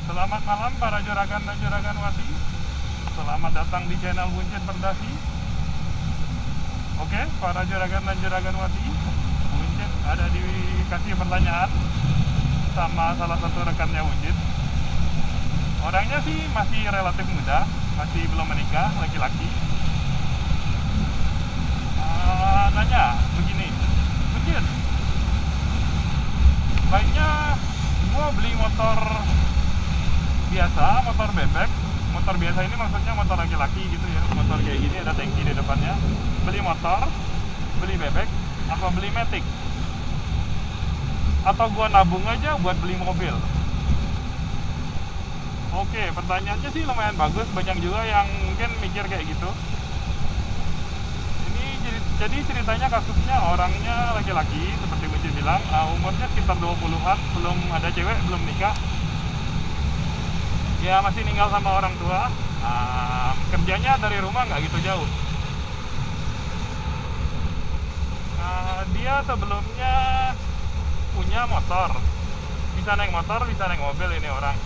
Selamat malam para juragan dan juragan wati. Selamat datang di channel Buncit Berdasi. Oke, para juragan dan juragan wati, Buncit ada dikasih pertanyaan sama salah satu rekannya Buncit. Orangnya sih masih relatif muda, masih belum menikah, laki-laki. Nanya begini, Buncit, baiknya gua beli motor biasa, motor bebek. Motor biasa ini maksudnya motor laki-laki gitu ya, motor kayak gini ada tangki di depannya. Beli motor, beli bebek, apa beli matic, atau gua nabung aja buat beli mobil? Oke, pertanyaannya sih lumayan bagus, banyak juga yang mungkin mikir kayak gitu. Ini jadi ceritanya, kasusnya orangnya laki-laki seperti Bunci bilang, umurnya sekitar 20-an, belum ada cewek, belum nikah. Ya masih tinggal sama orang tua. Kerjanya dari rumah nggak gitu jauh. Dia sebelumnya punya motor, bisa naik motor, bisa naik mobil ini orang.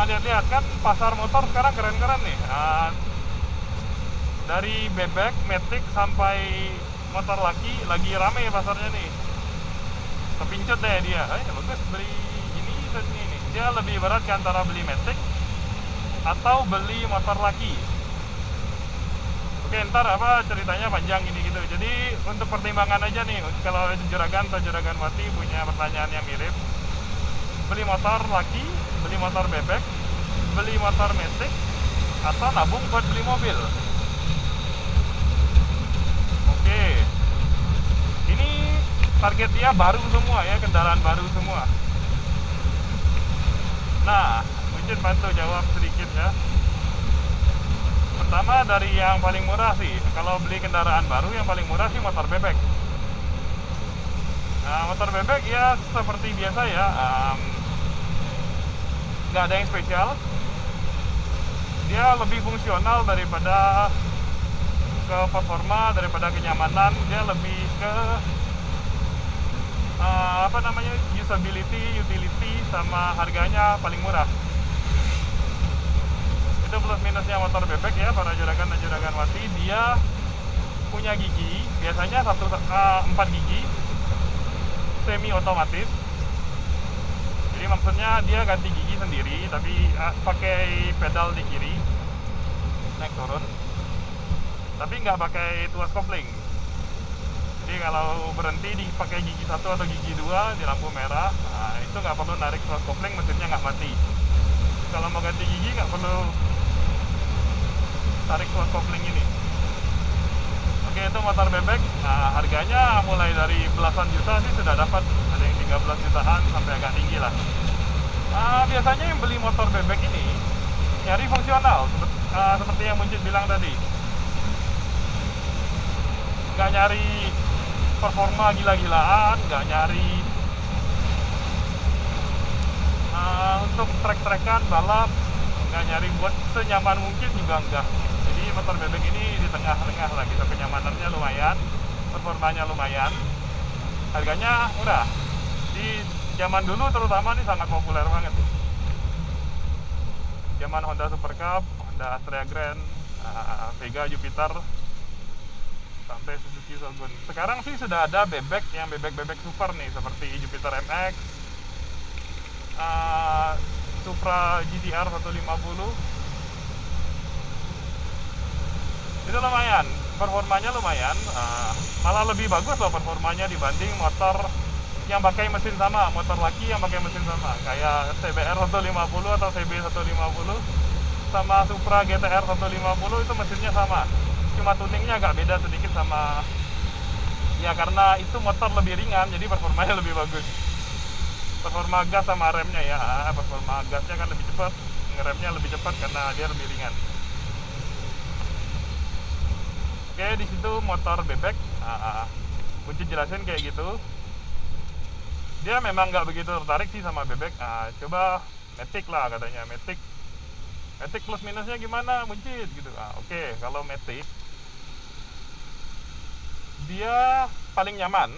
Lihat-lihat kan pasar motor sekarang keren-keren nih. Dari bebek, matic sampai motor lagi rame pasarnya nih. Kepincut deh dia, bagus beli ini dan ini. Dia lebih berat ke antara beli matic atau beli motor laki. Oke, ntar apa ceritanya panjang ini gitu. Jadi untuk pertimbangan aja nih, kalau juragan atau juragan wati punya pertanyaan yang mirip, beli motor laki, beli motor bebek, beli motor matic, atau nabung buat beli mobil. Oke, ini target dia baru semua ya, kendaraan baru semua. Nah, mungkin bantu jawab sedikit ya. Pertama dari yang paling murah sih, kalau beli kendaraan baru yang paling murah sih motor bebek. Nah, motor bebek ya seperti biasa ya, nggak ada yang spesial. Dia lebih fungsional daripada ke performa, daripada kenyamanan. Dia lebih ke usability, utility, sama harganya paling murah. Itu plus minusnya motor bebek ya para juragan dan juragan wati. Dia punya gigi, biasanya 4 gigi semi otomatis. Jadi maksudnya dia ganti gigi sendiri, tapi pakai pedal di kiri naik turun, tapi nggak pakai tuas kopling. Jadi kalau berhenti dipakai gigi 1 atau gigi 2 di lampu merah, itu nggak perlu narik tuas kopling, mesinnya nggak mati. Kalau mau ganti gigi nggak perlu tarik tuas kopling ini. Oke, itu motor bebek. Harganya mulai dari belasan juta sih sudah dapat, ada yang 13 jutaan sampai agak tinggi lah. Biasanya yang beli motor bebek ini nyari fungsional, seperti yang Muncit bilang tadi. Nggak nyari performa gila-gilaan, nggak nyari untuk trek-trekan balap, nggak nyari buat senyaman mungkin juga enggak. Jadi motor bebek ini di tengah-tengah lah gitu, kenyamanannya lumayan, performanya lumayan, harganya murah. Di zaman dulu terutama ini sangat populer banget. Zaman Honda Super Cup, Honda Astrea Grand, Vega, Jupiter, sampai Suzuki Shogun. Sekarang sih sudah ada bebek yang bebek-bebek super nih, seperti Jupiter MX, Supra GTR 150. Itu lumayan, performanya lumayan, malah lebih bagus loh performanya dibanding motor yang pakai mesin sama, motor laki yang pakai mesin sama, kayak CBR 150 atau CB 150 sama Supra GTR 150 itu mesinnya sama. Cuma tuningnya agak beda sedikit sama, ya karena itu motor lebih ringan jadi performanya lebih bagus. Performa gas sama remnya ya, performa gasnya kan lebih cepat, ngeremnya lebih cepat karena dia lebih ringan. Oke, di situ motor bebek, Kunci jelasin kayak gitu. Dia memang nggak begitu tertarik sih sama bebek. Coba matic lah katanya, matic plus minusnya gimana Buncit gitu. Oke, kalau matic dia paling nyaman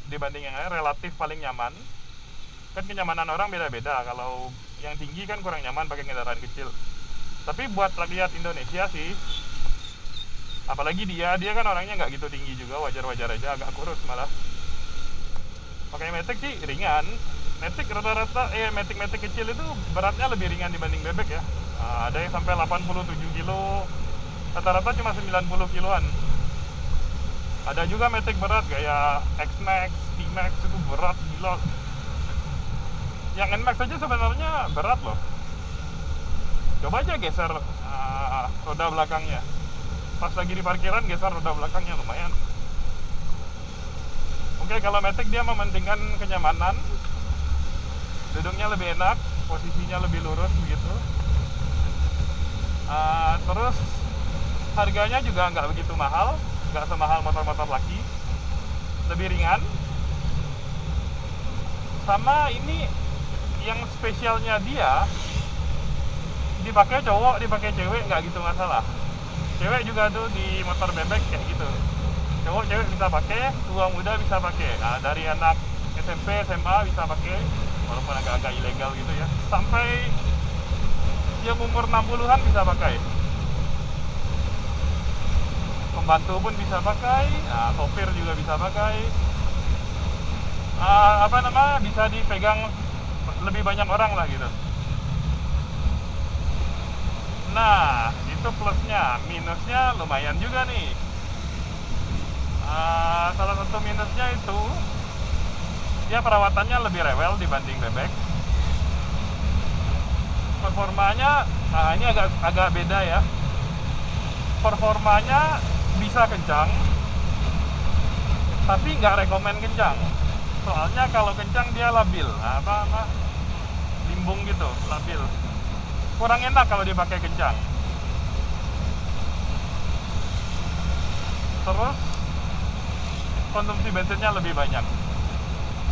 dibanding yang lain relatif paling nyaman. Kan kenyamanan orang beda-beda, kalau yang tinggi kan kurang nyaman pakai kendaraan kecil. Tapi buat rakyat Indonesia sih, apalagi dia kan orangnya nggak gitu tinggi juga, wajar-wajar aja, agak kurus malah. Pakai Matic sih ringan. Matic rata-rata Matic kecil itu beratnya lebih ringan dibanding bebek ya. Ada yang sampai 87 kilo, rata-rata cuma 90 kiloan. Ada juga Matic berat kayak X-Max, T-Max, itu berat gila. Yang N-Max aja sebenarnya berat loh. Coba aja geser roda belakangnya. Pas lagi di parkiran geser roda belakangnya, lumayan. Oke, kalau Matic dia mementingkan kenyamanan, duduknya lebih enak, posisinya lebih lurus begitu. Terus harganya juga nggak begitu mahal, nggak semahal motor-motor laki, lebih ringan. Sama ini yang spesialnya dia, dipakai cowok, dipakai cewek nggak gitu masalah. Cewek juga tuh di motor bebek kayak gitu, cowok cewek bisa pakai, tua muda bisa pakai. Dari anak SMP SMA bisa pakai, walaupun agak-agak ilegal gitu ya, sampai yang umur 60-an bisa pakai. Pembantu pun bisa pakai, sopir juga bisa pakai. Bisa dipegang lebih banyak orang lah gitu. Nah, itu plusnya. Minusnya lumayan juga nih. Salah satu minusnya itu dia perawatannya lebih rewel dibanding bebek. Performanya, ini agak beda ya. Performanya bisa kencang, tapi nggak rekomen kencang. Soalnya kalau kencang dia labil, limbung gitu, labil. Kurang enak kalau dipakai kencang. Terus konsumsi bensinnya lebih banyak.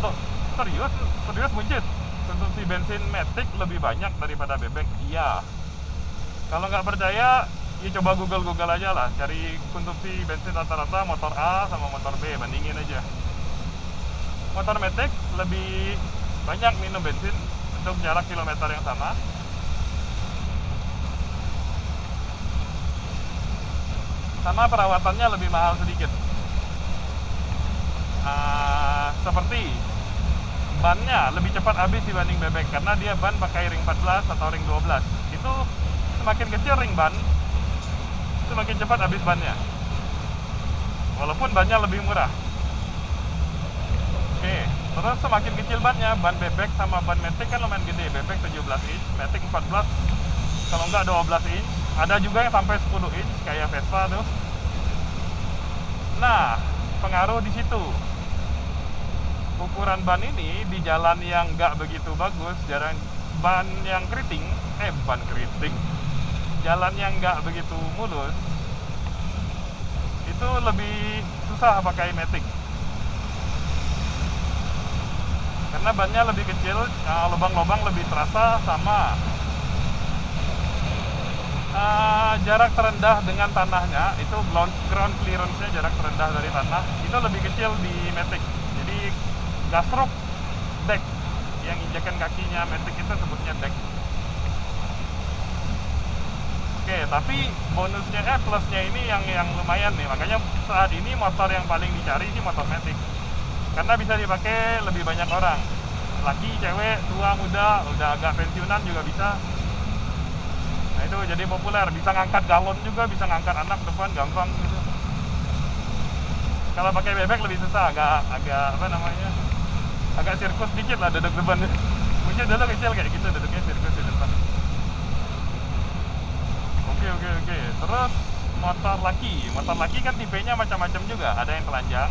Loh, serius buncit? Konsumsi bensin Matic lebih banyak daripada bebek? Iya. Kalau nggak percaya, ya coba Google aja lah, cari konsumsi bensin rata-rata motor A sama motor B, bandingin aja. Motor Matic lebih banyak minum bensin untuk jarak kilometer yang sama. Sama perawatannya lebih mahal sedikit. Seperti bannya lebih cepat habis dibanding bebek, karena dia ban pakai ring 14 atau ring 12. Itu semakin kecil ring ban, semakin cepat habis bannya, walaupun bannya lebih murah. Oke, terus semakin kecil bannya, ban bebek sama ban Matic kan lumayan gede. Bebek 17 inch, Matic 14, kalau nggak 12 inch. Ada juga yang sampai 10 inch kayak Vespa tuh. Nah, pengaruh di situ. Ukuran ban ini di jalan yang nggak begitu bagus, ban yang keriting, jalan yang nggak begitu mulus, itu lebih susah pakai Matic. Karena bannya lebih kecil, lubang-lubang lebih terasa, sama jarak terendah dengan tanahnya, itu ground clearance-nya, jarak terendah dari tanah, itu lebih kecil di Matic. Jadi gasruk deck, yang injakan kakinya Matic itu sebutnya deck. Oke, tapi bonusnya, plusnya ini yang lumayan nih. Makanya saat ini motor yang paling dicari sih motor Matic, karena bisa dipakai lebih banyak orang, laki, cewek, tua, muda, udah agak pensiunan juga bisa. Nah, itu jadi populer. Bisa ngangkat galon juga, bisa ngangkat anak depan, gampang gitu. Kalau pakai bebek lebih susah, agak sirkus dikit lah duduk depan. Mungkin dulu kecil kayak gitu, duduknya sirkus di depan. Oke. Terus motor laki kan tipenya macam-macam juga. Ada yang telanjang,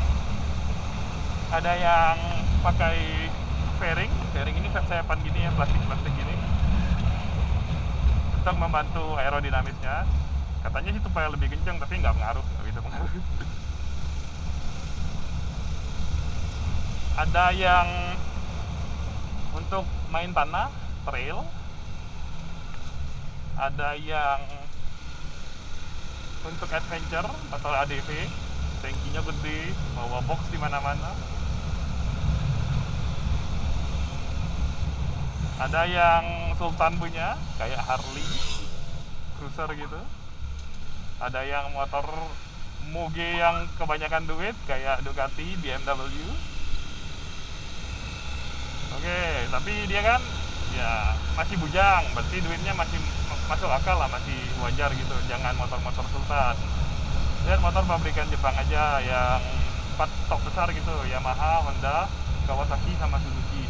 ada yang pakai fairing ini sayap-sayapan gini ya, plastik gini, untuk membantu aerodinamisnya. Katanya sih supaya lebih kencang, tapi nggak begitu pengaruh. Ada yang untuk main tanah, trail. Ada yang untuk adventure atau ADV, tankinya gede, bawa box di mana-mana. Ada yang Sultan punya, kayak Harley, cruiser gitu. Ada yang motor moge yang kebanyakan duit, kayak Ducati, BMW. Oke, tapi dia kan ya masih bujang, berarti duitnya masih masuk akal lah, masih wajar gitu. Jangan motor-motor Sultan. Lihat motor pabrikan Jepang aja yang 4 top besar gitu, Yamaha, Honda, Kawasaki, sama Suzuki.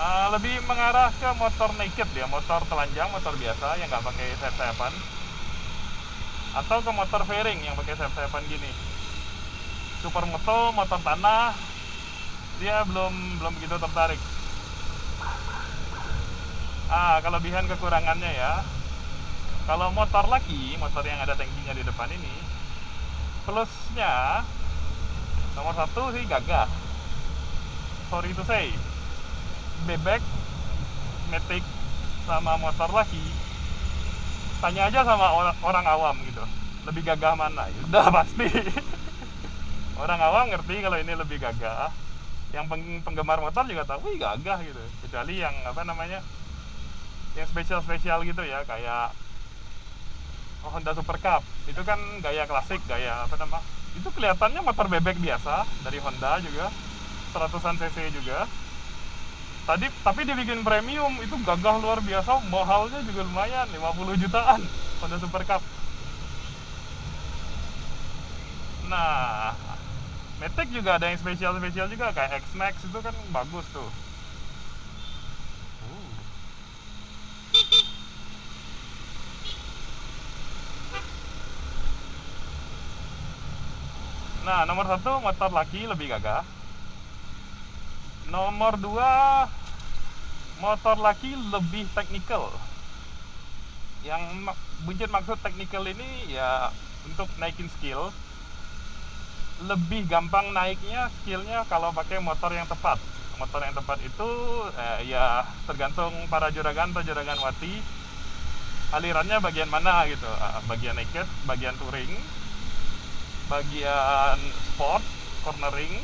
Lebih mengarah ke motor naked ya, motor telanjang, motor biasa yang nggak pakai sayap-sayapan, atau ke motor fairing yang pakai sayap-sayapan gini. Supermoto, motor tanah, dia belum begitu tertarik. Kelebihan kekurangannya ya, kalau motor laki, motor yang ada tangkinya di depan ini, plusnya nomor satu sih gagah. Sorry to say, bebek, matic, sama motor laki, tanya aja sama orang awam gitu, lebih gagah mana? Udah pasti orang awam ngerti kalau ini lebih gagah. Yang penggemar motor juga tahu, wih gagah gitu. Kecuali yang apa namanya, yang spesial gitu ya, kayak Honda Super Cup. Itu kan gaya klasik, gaya apa nama? Itu kelihatannya motor bebek biasa dari Honda juga, 100-an cc juga. Tapi dibikin premium, itu gagah luar biasa, mahalnya juga lumayan, 50 jutaan Honda Super Cup. Nah, Matic juga ada yang spesial juga, kayak X-Max itu kan bagus tuh. Nah, nomor satu motor laki lebih gagah. Nomor dua, motor laki lebih teknikal. Yang buncit maksud teknikal ini ya untuk naikin skill. Lebih gampang naiknya skillnya kalau pakai motor yang tepat. Motor yang tepat itu ya tergantung para juragan atau juragan wati, alirannya bagian mana gitu. Bagian naked, bagian touring, bagian sport, cornering,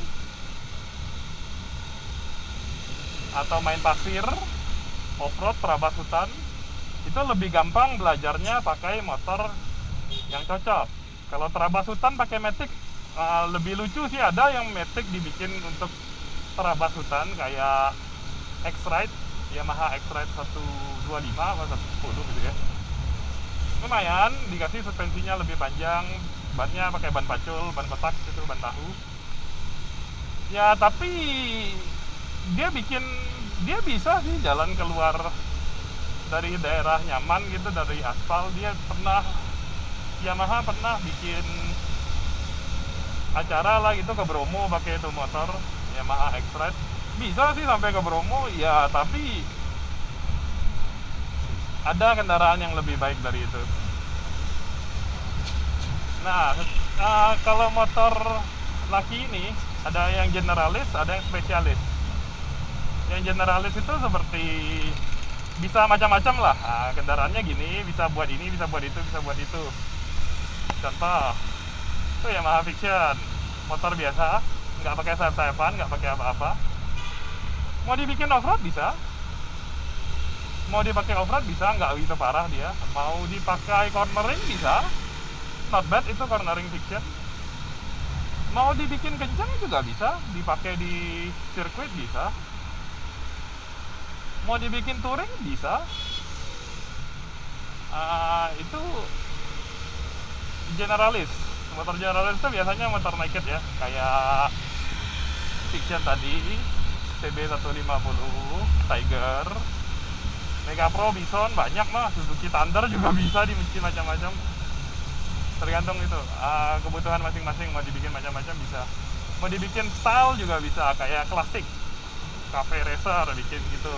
atau main pasir, off-road, terabas hutan. Itu lebih gampang belajarnya pakai motor yang cocok. Kalau terabas hutan pakai Matic, lebih lucu sih, ada yang Matic dibikin untuk terabas hutan kayak X-Ride, Yamaha X-Ride 125 atau 110 gitu ya. Lumayan, dikasih suspensinya lebih panjang, bannya pakai ban pacul, ban kotak gitu, ban tahu. Ya tapi dia bisa sih jalan keluar dari daerah nyaman gitu, dari aspal. Yamaha pernah bikin acara lah gitu ke Bromo pakai itu motor Yamaha X-Ride, bisa sih sampai ke Bromo ya, tapi ada kendaraan yang lebih baik dari itu. Nah, kalau motor laki ini ada yang generalis, ada yang spesialis. Yang generalis itu seperti bisa macam-macam lah, kendaraannya gini, bisa buat ini, bisa buat itu, bisa buat itu. Contoh, itu Yamaha Fiction, motor biasa, nggak pakai sayap-sayapan, nggak pakai apa-apa. Mau dibikin off-road bisa, mau dipakai off-road bisa, nggak gitu parah dia. Mau dipakai cornering bisa, not bad itu cornering Fiction. Mau dibikin kencang juga bisa, dipakai di sirkuit bisa. Mau dibikin touring bisa. Itu generalis. Motor generalis itu biasanya motor naked ya, kayak Fiction tadi, CB150, Tiger, Mega Pro, Bison, banyak mah. Suzuki Thunder juga bisa dibikin macam-macam. Tergantung itu, kebutuhan masing-masing. Mau dibikin macam-macam bisa. Mau dibikin style juga bisa, kayak klasik, cafe racer bikin gitu.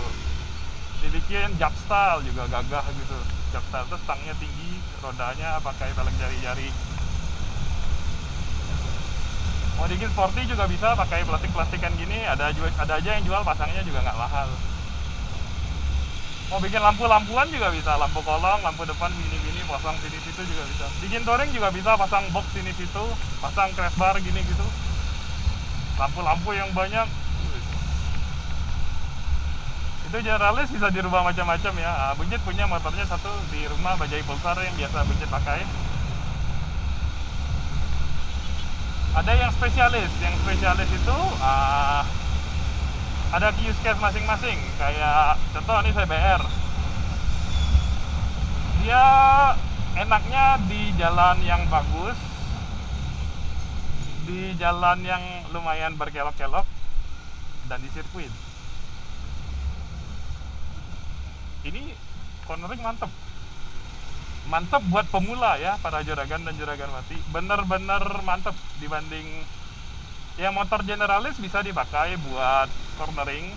Dibikin jump style juga gagah gitu. Jump style itu stangnya tinggi, rodanya pakai pelek jari-jari. Mau dibikin sporty juga bisa, pakai plastik-plastikan gini. Ada aja yang jual, pasangnya juga nggak mahal. Mau bikin lampu-lampuan juga bisa, lampu kolong, lampu depan gini-gini, pasang sini situ juga bisa. Bikin touring juga bisa, pasang box sini situ, pasang crash bar gini gitu. Lampu-lampu yang banyak, Itu generalis bisa dirubah macam-macam ya. Buncit punya motornya satu di rumah, Bajaj Pulsar yang biasa Buncit pakai. Ada yang spesialis. Yang spesialis itu ada use case masing-masing. Kayak contoh ini CBR. Dia enaknya di jalan yang bagus, di jalan yang lumayan berkelok-kelok, dan di sirkuit. Ini cornering mantep buat pemula ya, para juragan dan juragan mati. Bener-bener mantep dibanding yang motor generalis bisa dipakai buat cornering,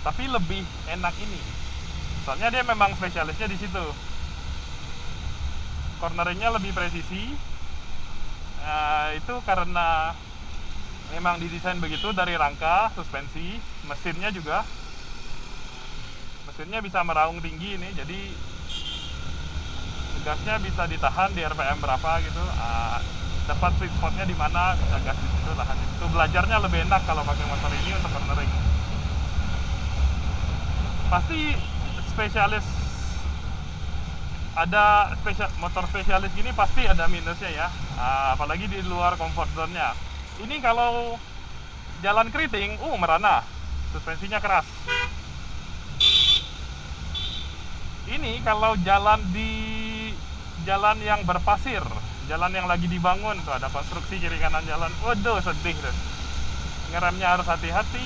tapi lebih enak ini. Soalnya dia memang spesialisnya di situ. Corneringnya lebih presisi. Itu karena memang didesain begitu dari rangka, suspensi, mesinnya juga. Mesinnya bisa meraung tinggi ini, jadi gasnya bisa ditahan di RPM berapa gitu. Dapat sweet spotnya di mana, bisa gas di situ, tahan di situ. Belajarnya lebih enak kalau pakai motor ini untuk cornering. Pasti spesialis, ada motor spesialis gini pasti ada minusnya ya. Apalagi di luar comfort zone-nya. Ini kalau jalan keriting, merana, suspensinya keras. Ini kalau jalan di jalan yang berpasir, jalan yang lagi dibangun tuh ada konstruksi kiri kanan jalan, waduh sedih deh. Ngeremnya harus hati-hati.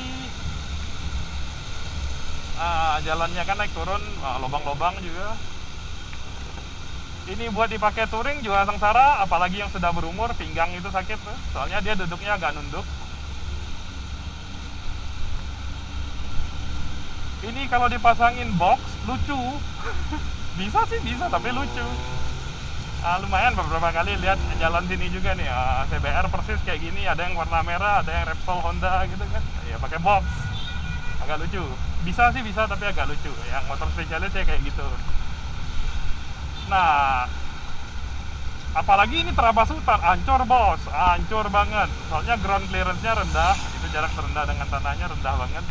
Jalannya kan naik turun, lubang-lubang juga. Ini buat dipakai touring juga sengsara, apalagi yang sudah berumur, pinggang itu sakit tuh. Soalnya dia duduknya agak nunduk. Ini kalau dipasangin box lucu. Bisa sih bisa, tapi lucu. Lumayan beberapa kali lihat jalan sini juga nih, CBR persis kayak gini, ada yang warna merah, ada yang Repsol Honda gitu kan. Ya pakai box. Agak lucu. Bisa sih bisa, tapi agak lucu. Yang motor spesialis ya kayak gitu. Nah, apalagi ini terabas hutan, ancur bos, ancur banget. Soalnya ground clearance-nya rendah, itu jarak terendah dengan tanahnya rendah banget.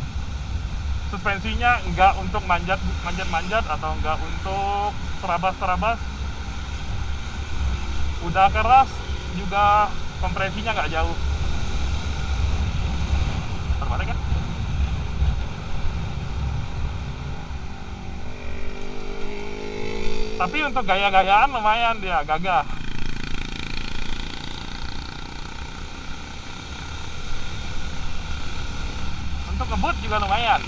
Suspensinya enggak untuk manjat-manjat atau enggak untuk terabas-terabas. Udah keras juga kompresinya nggak jauh. Terbalik kan? Tapi untuk gaya-gayaan lumayan dia, gagah. Untuk ngebut juga lumayan.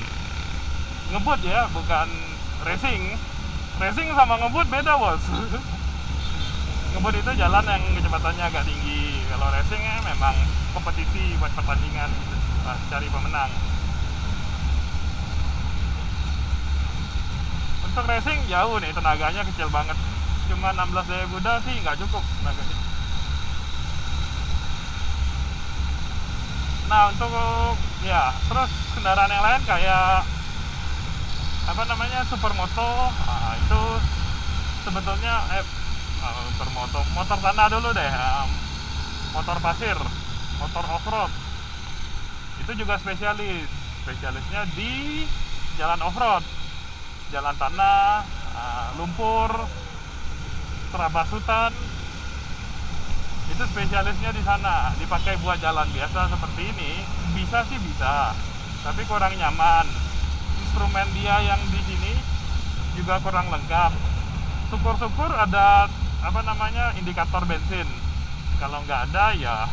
Ngebut ya, bukan racing. Racing sama ngebut beda bos. Ngebut itu jalan yang kecepatannya agak tinggi. Kalau racing memang kompetisi buat pertandingan, cari pemenang. Untuk racing jauh nih, tenaganya kecil banget. Cuma 16 daya kuda sih nggak cukup tenaganya. Nah untuk ya terus kendaraan yang lain kayak apa namanya supermoto, itu sebetulnya supermoto, motor tanah dulu deh, motor pasir, motor off-road itu juga spesialisnya di jalan off-road, jalan tanah, lumpur, terabas hutan, itu spesialisnya di sana. Dipakai buat jalan biasa seperti ini bisa sih bisa, tapi kurang nyaman. Instrumen dia yang di sini juga kurang lengkap. Syukur-syukur ada apa namanya indikator bensin. Kalau nggak ada ya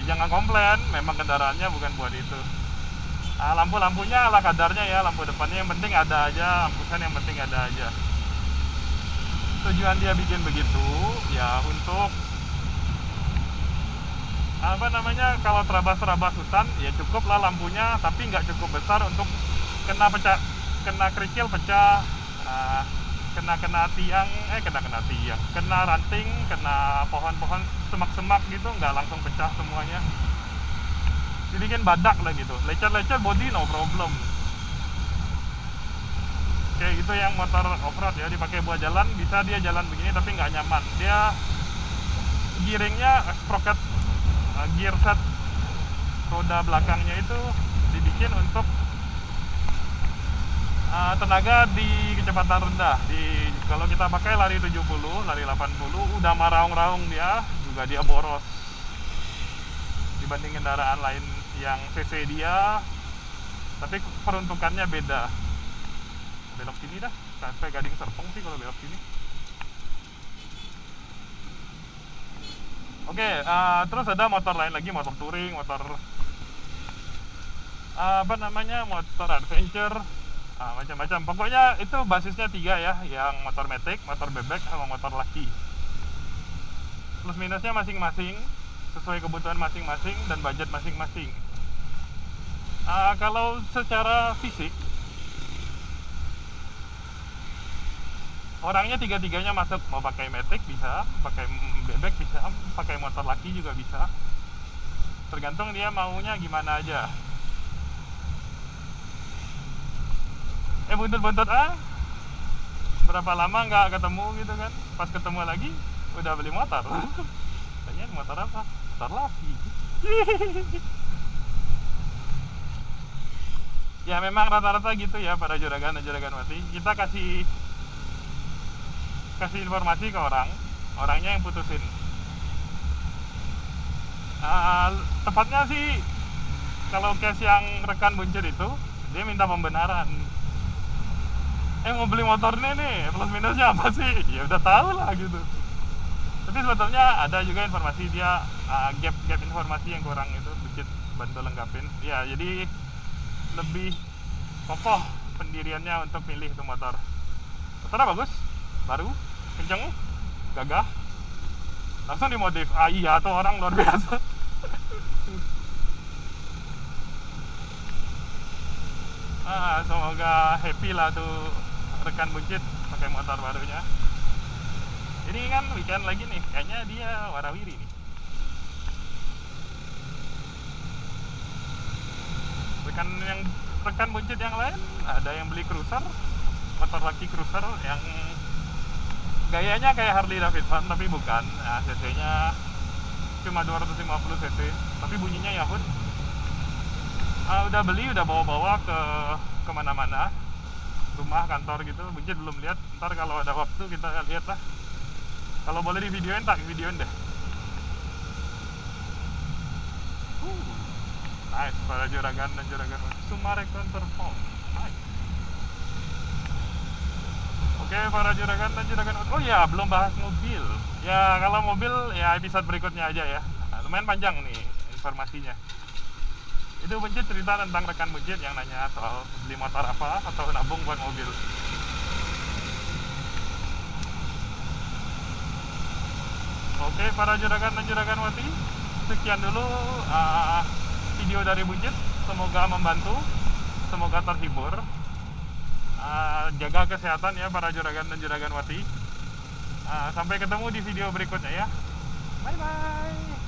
jangan komplain, memang kendaraannya bukan buat itu. Lampu-lampunya ala kadarnya ya, lampu depannya yang penting ada aja, lampu sen yang penting ada aja. Tujuan dia bikin begitu ya untuk apa namanya, kalau terabas hutan ya cukup lah lampunya, tapi nggak cukup besar untuk kena kerikil pecah, kena tiang, kena ranting, kena pohon-pohon, semak-semak gitu, nggak langsung pecah semuanya. Dibikin badak lah gitu, lecet-lecet body no problem. Kayak gitu yang motor off-road ya, dipakai buat jalan, bisa dia jalan begini tapi nggak nyaman. Dia giringnya sprocket, gear set roda belakangnya itu dibikin untuk tenaga di kecepatan rendah. Kalau kita pakai lari 70, lari 80 udah meraung-raung dia, juga dia boros dibanding kendaraan lain yang cc dia, tapi peruntukannya beda. Belok sini dah, sampai Gading Serpong sih kalau belok sini. Oke, terus ada motor lain lagi, motor touring, motor motor adventure, macam-macam. Pokoknya itu basisnya 3 ya, yang motor matic, motor bebek, sama motor laki. Plus minusnya masing-masing, sesuai kebutuhan masing-masing dan budget masing-masing. Kalau secara fisik, orangnya tiga-tiganya masuk, mau pakai matic bisa, pakai bebek bisa, pakai motor laki juga bisa. Tergantung dia maunya gimana aja. Buntut-buntut berapa lama nggak ketemu gitu kan, pas ketemu lagi udah beli motor. Tanya motor apa? Motor laki. Ya memang rata-rata gitu ya para juragan dan juragan mati. Kita kasih informasi ke orangnya yang putusin. Tepatnya sih kalau case yang rekan buncit itu, dia minta pembenaran. Mau beli motor nih, plus minusnya apa sih? Ya udah tahu lah gitu. Tapi sebetulnya ada juga informasi dia, gap informasi yang kurang itu, buncit bantu lengkapin. Ya jadi lebih kokoh pendiriannya untuk milih itu motor. Motornya bagus, baru, kenceng, gagah, langsung dimodif. Iya tuh orang luar biasa. Semoga happy lah tuh rekan buncit pakai motor barunya. Ini kan weekend lagi nih, kayaknya dia warawiri nih. Rekan buncit yang lain ada yang beli cruiser, motor laki cruiser yang gayanya kayak Harley Davidson tapi bukan. Cc nya cuma 250 cc tapi bunyinya Yahoo. Udah beli, udah bawa-bawa ke kemana-mana, rumah, kantor gitu. Buncit belum lihat, ntar kalau ada waktu kita lihat lah. Kalau boleh di videoin, tak videoin deh. Nice, para juragan dan juragan Sumarekon Serpong. Nice. Oke, para juragan dan juragan. Oh ya, belum bahas mobil. Ya, kalau mobil ya episode berikutnya aja ya. Lumayan panjang nih informasinya. Itu buncit cerita tentang rekan buncit yang nanya soal beli motor apa atau nabung buat mobil. Oke, para juragan dan juragan wati, sekian dulu video dari buncit. Semoga membantu, semoga terhibur. Jaga kesehatan ya para juragan dan juragan wati. Sampai ketemu di video berikutnya ya. Bye bye.